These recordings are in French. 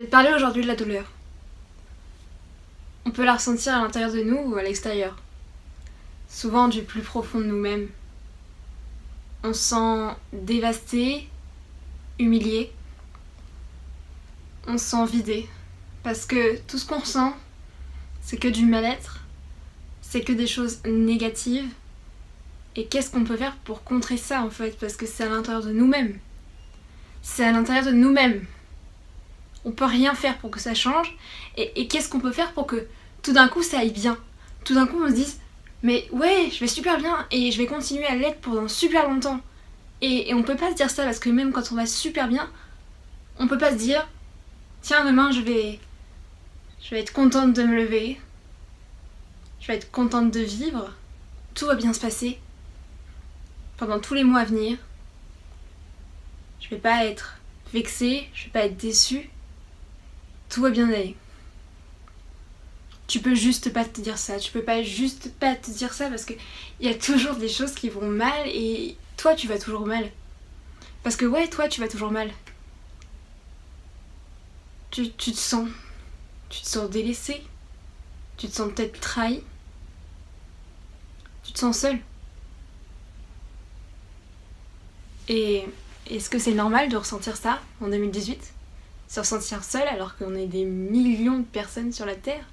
te parler aujourd'hui de la douleur. On peut la ressentir à l'intérieur de nous ou à l'extérieur. Souvent du plus profond de nous-mêmes. On se sent dévasté, humilié. On se sent vidé. Parce que tout ce qu'on ressent, c'est que du mal-être. C'est que des choses négatives. Et qu'est-ce qu'on peut faire pour contrer ça en fait? Parce que c'est à l'intérieur de nous-mêmes. C'est à l'intérieur de nous-mêmes. On peut rien faire pour que ça change. Et qu'est-ce qu'on peut faire pour que tout d'un coup ça aille bien? Tout d'un coup on se dise mais ouais, je vais super bien et je vais continuer à l'être pendant super longtemps. Et on peut pas se dire ça parce que même quand on va super bien, on peut pas se dire tiens demain je vais être contente de me lever. Je vais être contente de vivre. Tout va bien se passer. Pendant tous les mois à venir. Je vais pas être vexée, je vais pas être déçue. Tout va bien aller. Tu peux juste pas te dire ça. Tu peux pas juste pas te dire ça parce que il y a toujours des choses qui vont mal et toi tu vas toujours mal. Parce que ouais, toi tu vas toujours mal. Tu te sens délaissé. Tu te sens peut-être trahi. Tu te sens seul. Et est-ce que c'est normal de ressentir ça en 2018 ? Se ressentir seul alors qu'on est des millions de personnes sur la Terre ?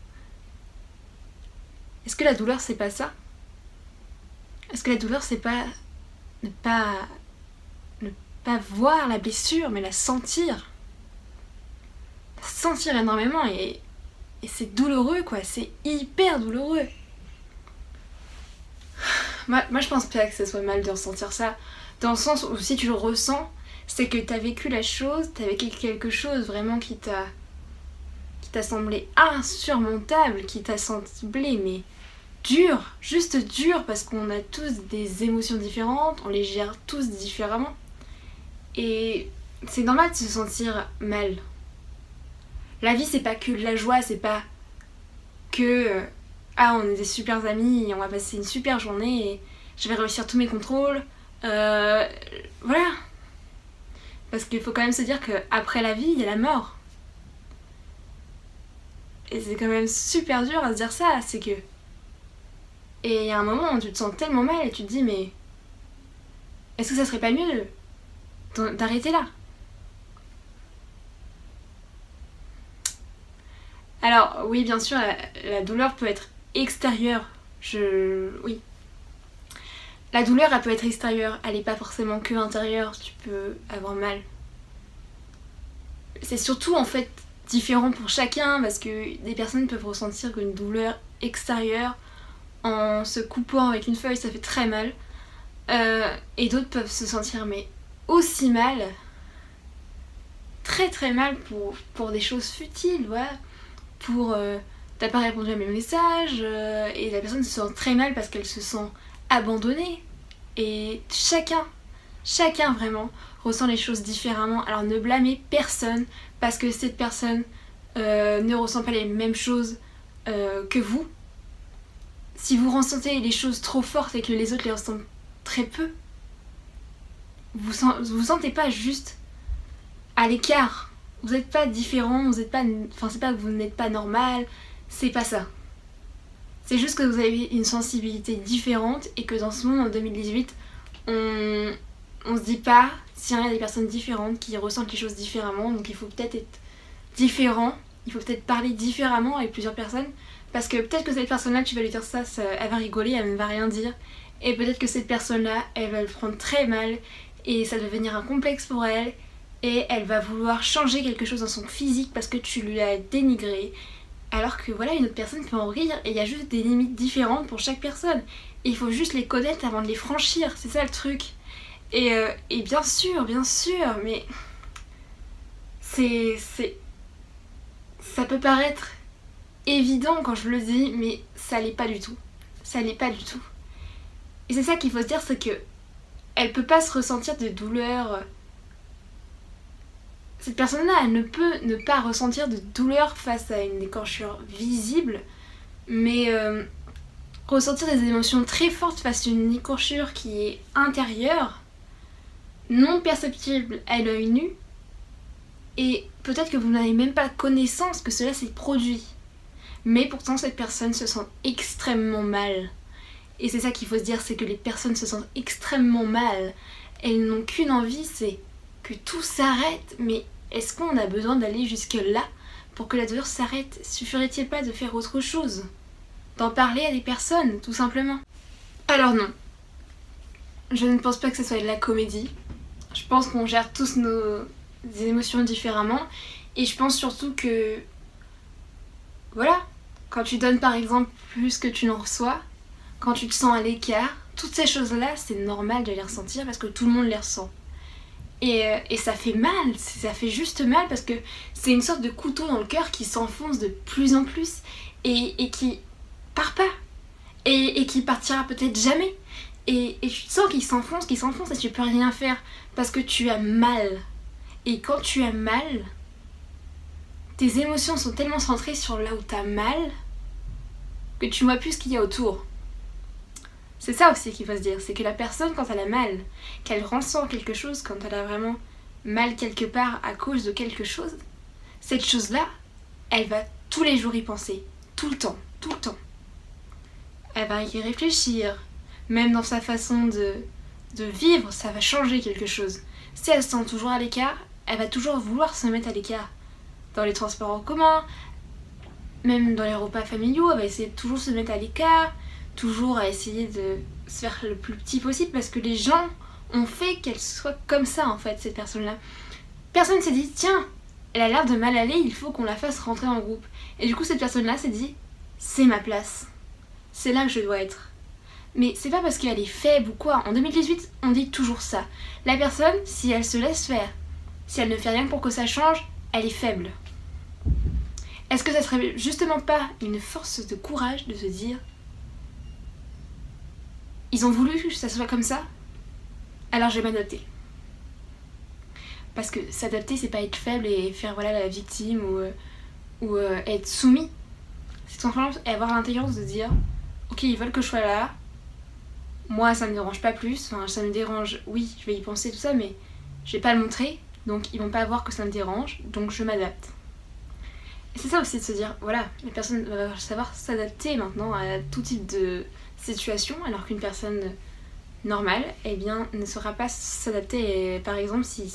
Est-ce que la douleur c'est pas ça ? Est-ce que la douleur c'est pas ne pas voir la blessure mais la sentir ? La sentir énormément et c'est douloureux quoi, c'est hyper douloureux. Moi je pense pas que ça soit mal de ressentir ça, dans le sens où si tu le ressens, c'est que t'as vécu la chose, t'as vécu quelque chose vraiment qui t'a semblé insurmontable, qui t'a semblé mais dur, juste dur, parce qu'on a tous des émotions différentes, on les gère tous différemment. Et c'est normal de se sentir mal. La vie c'est pas que de la joie, c'est pas que on est des super amis et on va passer une super journée et je vais réussir tous mes contrôles. Voilà. Parce qu'il faut quand même se dire qu'après la vie, il y a la mort. Et c'est quand même super dur à se dire ça, c'est que... Et il y a un moment où tu te sens tellement mal et tu te dis mais... Est-ce que ça serait pas mieux d'arrêter là ? Alors oui, bien sûr, la douleur peut être extérieure. Oui. La douleur, elle peut être extérieure, elle n'est pas forcément que intérieure, tu peux avoir mal. C'est surtout en fait différent pour chacun parce que des personnes peuvent ressentir une douleur extérieure en se coupant avec une feuille, ça fait très mal. Et d'autres peuvent se sentir mais aussi mal, très très mal pour des choses futiles, voilà. Pour t'as pas répondu à mes messages et la personne se sent très mal parce qu'elle se sent abandonnée. Et chacun vraiment ressent les choses différemment. Alors ne blâmez personne parce que cette personne ne ressent pas les mêmes choses que vous. Si vous ressentez les choses trop fortes et que les autres les ressentent très peu, vous sentez pas juste à l'écart. Vous n'êtes pas différent, vous êtes pas... Enfin c'est pas que vous n'êtes pas normal, c'est pas ça. C'est juste que vous avez une sensibilité différente et que dans ce monde en 2018, on se dit pas, tiens, il y a des personnes différentes qui ressentent les choses différemment, donc il faut peut-être être différent, il faut peut-être parler différemment avec plusieurs personnes, parce que peut-être que cette personne-là, tu vas lui dire ça, elle va rigoler, elle ne va rien dire, et peut-être que cette personne-là, elle va le prendre très mal, et ça va devenir un complexe pour elle, et elle va vouloir changer quelque chose dans son physique parce que tu lui as dénigré. Alors que voilà, une autre personne peut en rire et il y a juste des limites différentes pour chaque personne. Et il faut juste les connaître avant de les franchir, c'est ça le truc. Et bien sûr, mais ça peut paraître évident quand je le dis, mais ça l'est pas du tout. Ça l'est pas du tout. Et c'est ça qu'il faut se dire, c'est que elle peut pas se ressentir de douleur. Cette personne-là, elle ne peut ne pas ressentir de douleur face à une écorchure visible, mais ressentir des émotions très fortes face à une écorchure qui est intérieure, non perceptible à l'œil nu, Et peut-être que vous n'avez même pas connaissance que cela s'est produit. Mais pourtant cette personne se sent extrêmement mal. Et c'est ça qu'il faut se dire, c'est que les personnes se sentent extrêmement mal. Elles n'ont qu'une envie, c'est que tout s'arrête. Mais est-ce qu'on a besoin d'aller jusque là pour que la douleur s'arrête? Suffirait-il pas de faire autre chose? D'en parler à des personnes, tout simplement? Alors non. Je ne pense pas que ce soit de la comédie. Je pense qu'on gère tous nos émotions différemment. Et je pense surtout que... Voilà. Quand tu donnes par exemple plus que tu n'en reçois, quand tu te sens à l'écart, toutes ces choses-là, c'est normal de les ressentir parce que tout le monde les ressent. Et ça fait mal, ça fait juste mal parce que c'est une sorte de couteau dans le cœur qui s'enfonce de plus en plus et qui part pas. Et qui partira peut-être jamais. Et tu sens qu'il s'enfonce et tu peux rien faire parce que tu as mal. Et quand tu as mal, tes émotions sont tellement centrées sur là où t'as mal que tu vois plus ce qu'il y a autour. C'est ça aussi qu'il faut se dire, c'est que la personne quand elle a mal, qu'elle ressent quelque chose, quand elle a vraiment mal quelque part à cause de quelque chose, cette chose-là, elle va tous les jours y penser, tout le temps. Elle va y réfléchir, même dans sa façon de vivre, ça va changer quelque chose. Si elle se sent toujours à l'écart, elle va toujours vouloir se mettre à l'écart. Dans les transports en commun, même dans les repas familiaux, elle va essayer de toujours se mettre à l'écart, toujours à essayer de se faire le plus petit possible parce que les gens ont fait qu'elle soit comme ça en fait, cette personne-là. Personne s'est dit, tiens, elle a l'air de mal aller, il faut qu'on la fasse rentrer en groupe. Et du coup, cette personne-là s'est dit, c'est ma place. C'est là que je dois être. Mais c'est pas parce qu'elle est faible ou quoi. En 2018, on dit toujours ça. La personne, si elle se laisse faire, si elle ne fait rien pour que ça change, elle est faible. Est-ce que ça serait justement pas une force de courage de se dire ils ont voulu que ça soit comme ça, alors je vais m'adapter. Parce que s'adapter, c'est pas être faible et faire voilà la victime ou être soumis. C'est tout simplement avoir l'intelligence de dire ok, ils veulent que je sois là, moi ça me dérange pas plus, enfin ça me dérange, oui, je vais y penser tout ça, mais je vais pas le montrer, donc ils vont pas voir que ça me dérange, donc je m'adapte. Et c'est ça aussi de se dire, voilà, les personnes doivent savoir s'adapter maintenant à tout type de situation, alors qu'une personne normale, eh bien, ne saura pas s'adapter. Et, par exemple, si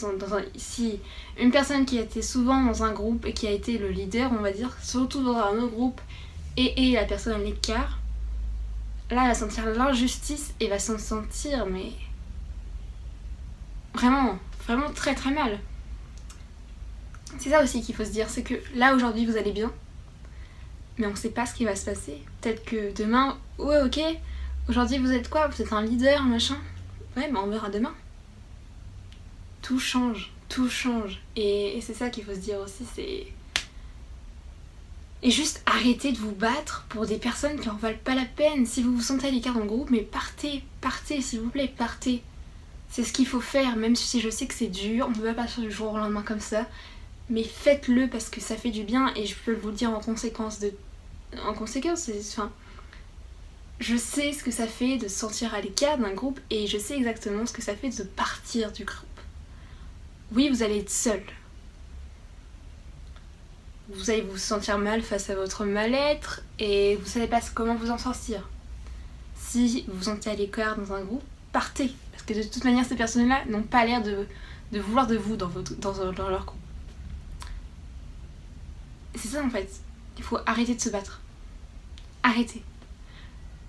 une personne qui a été souvent dans un groupe et qui a été le leader, on va dire, surtout dans un autre groupe, et la personne à l'écart, là, elle va sentir l'injustice et va s'en sentir, mais vraiment très très mal. C'est ça aussi qu'il faut se dire, c'est que là aujourd'hui vous allez bien, mais on sait pas ce qui va se passer. Peut-être que demain, ouais ok, aujourd'hui vous êtes quoi? Vous êtes un leader, machin. Ouais, mais on verra demain. Tout change. Et c'est ça qu'il faut se dire aussi, c'est... Et juste arrêtez de vous battre pour des personnes qui en valent pas la peine. Si vous vous sentez à l'écart dans le groupe, mais partez, s'il vous plaît, partez. C'est ce qu'il faut faire, même si je sais que c'est dur, on peut pas partir du jour au lendemain comme ça. Mais faites-le parce que ça fait du bien et je peux vous le dire en conséquence, enfin, je sais ce que ça fait de se sentir à l'écart d'un groupe et je sais exactement ce que ça fait de partir du groupe. Oui, vous allez être seul. Vous allez vous sentir mal face à votre mal-être et vous savez pas comment vous en sortir. Si vous vous sentez à l'écart dans un groupe, partez. Parce que de toute manière, ces personnes-là n'ont pas l'air de vouloir de vous dans leur groupe. C'est ça en fait, il faut arrêter de se battre. Arrêtez.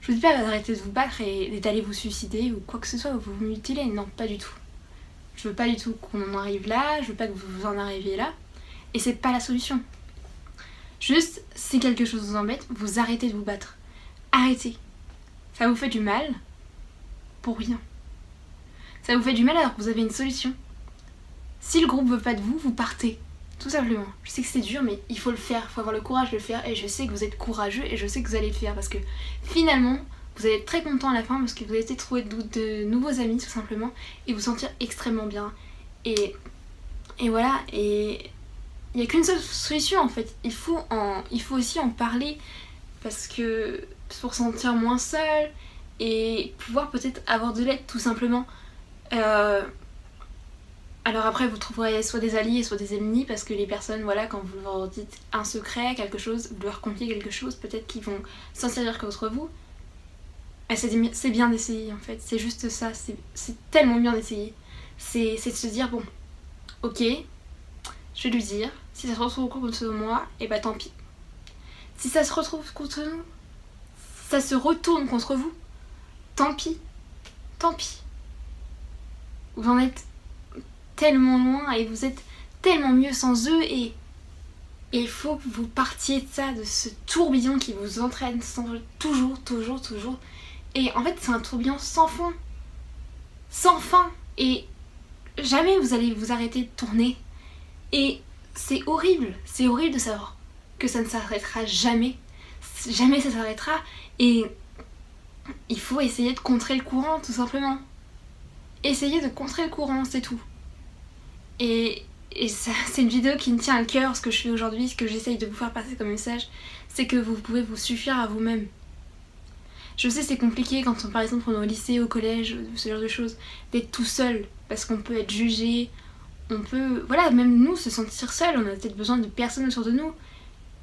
Je vous dis pas d'arrêter de vous battre et d'aller vous suicider ou quoi que ce soit, ou vous mutiler, non, pas du tout. Je veux pas du tout qu'on en arrive là, je veux pas que vous en arriviez là, et c'est pas la solution. Juste, si quelque chose vous embête, vous arrêtez de vous battre. Arrêtez. Ça vous fait du mal pour rien. Ça vous fait du mal alors que vous avez une solution. Si le groupe veut pas de vous, vous partez. Tout simplement. Je sais que c'est dur, mais il faut le faire. Il faut avoir le courage de le faire. Et je sais que vous êtes courageux et je sais que vous allez le faire. Parce que finalement, vous allez être très content à la fin parce que vous allez été trouver de nouveaux amis, tout simplement. Et vous sentir extrêmement bien. Et voilà. Et il n'y a qu'une seule solution en fait. Il faut aussi en parler. Parce que pour se sentir moins seul. Et pouvoir peut-être avoir de l'aide, tout simplement. Alors après vous trouverez soit des alliés soit des ennemis parce que les personnes, voilà, quand vous leur dites un secret, quelque chose, vous leur confiez quelque chose, peut-être qu'ils vont s'en servir contre vous. Et c'est bien d'essayer en fait, c'est juste ça, c'est tellement bien d'essayer. C'est de se dire bon, ok, je vais lui dire, si ça se retrouve contre moi, et bah tant pis. Si ça se retrouve contre nous, ça se retourne contre vous, tant pis, tant pis. Vous en êtes tellement loin et vous êtes tellement mieux sans eux et il faut que vous partiez de ça, de ce tourbillon qui vous entraîne toujours. Et en fait c'est un tourbillon sans fond, sans fin et jamais vous allez vous arrêter de tourner. Et c'est horrible de savoir que ça ne s'arrêtera jamais. Jamais ça s'arrêtera et il faut essayer de contrer le courant tout simplement. Essayez de contrer le courant, c'est tout. Et ça, c'est une vidéo qui me tient à cœur, ce que je fais aujourd'hui, ce que j'essaye de vous faire passer comme message, c'est que vous pouvez vous suffire à vous-même. Je sais c'est compliqué quand par exemple on est au lycée, au collège, ce genre de choses, d'être tout seul, parce qu'on peut être jugé, on peut, voilà, même nous se sentir seul, on a peut-être besoin de personnes autour de nous,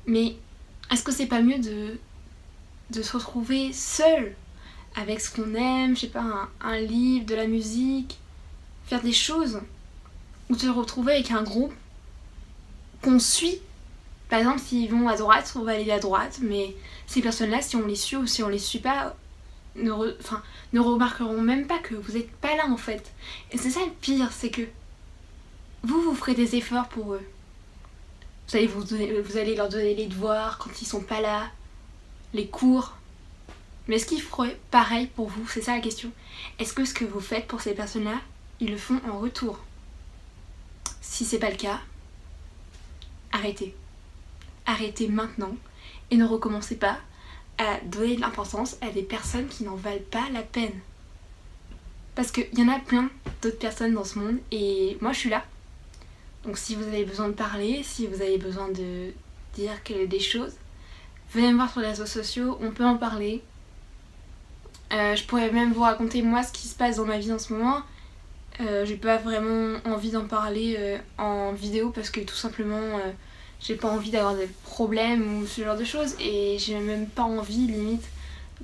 mais est-ce que c'est pas mieux de se retrouver seul, avec ce qu'on aime, je sais pas, un livre, de la musique, faire des choses, ou se retrouver avec un groupe qu'on suit. Par exemple, s'ils vont à droite, on va aller à droite, mais ces personnes-là, si on les suit ou si on les suit pas, ne remarqueront même pas que vous n'êtes pas là en fait. Et c'est ça le pire, c'est que vous ferez des efforts pour eux. Vous allez leur donner les devoirs quand ils sont pas là, les cours. Mais est-ce qu'ils feraient pareil pour vous? C'est ça la question. Est-ce que ce que vous faites pour ces personnes-là, ils le font en retour? Si c'est pas le cas, arrêtez. Arrêtez maintenant et ne recommencez pas à donner de l'importance à des personnes qui n'en valent pas la peine. Parce qu'il y en a plein d'autres personnes dans ce monde et moi je suis là. Donc si vous avez besoin de parler, si vous avez besoin de dire des choses, venez me voir sur les réseaux sociaux, on peut en parler. Je pourrais même vous raconter moi ce qui se passe dans ma vie en ce moment. J'ai pas vraiment envie d'en parler en vidéo parce que tout simplement j'ai pas envie d'avoir des problèmes ou ce genre de choses et j'ai même pas envie limite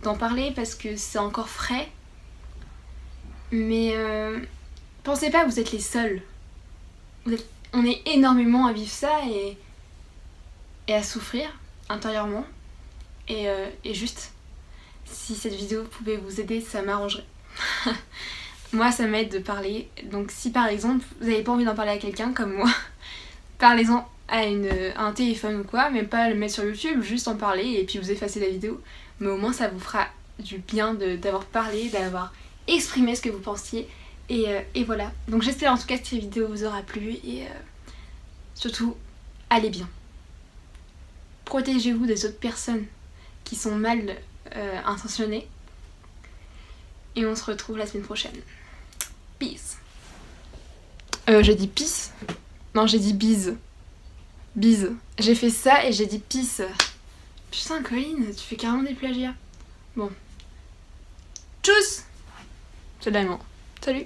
d'en parler parce que c'est encore frais. Mais pensez pas que vous êtes les seuls. On est énormément à vivre ça et à souffrir intérieurement et juste si cette vidéo pouvait vous aider, ça m'arrangerait. Moi ça m'aide de parler, donc si par exemple vous n'avez pas envie d'en parler à quelqu'un comme moi, parlez-en à un téléphone ou quoi, même pas le mettre sur YouTube, juste en parler et puis vous effacez la vidéo, mais au moins ça vous fera du bien d'avoir parlé, d'avoir exprimé ce que vous pensiez et voilà. Donc j'espère en tout cas que cette vidéo vous aura plu et surtout allez bien. Protégez-vous des autres personnes qui sont mal intentionnées et on se retrouve la semaine prochaine. Peace. J'ai dit peace? Non, j'ai dit bise. Bise. J'ai fait ça et j'ai dit peace. Putain, Colline, tu fais carrément des plagiats. Bon. Tchuss! C'est de l'allemand. Salut!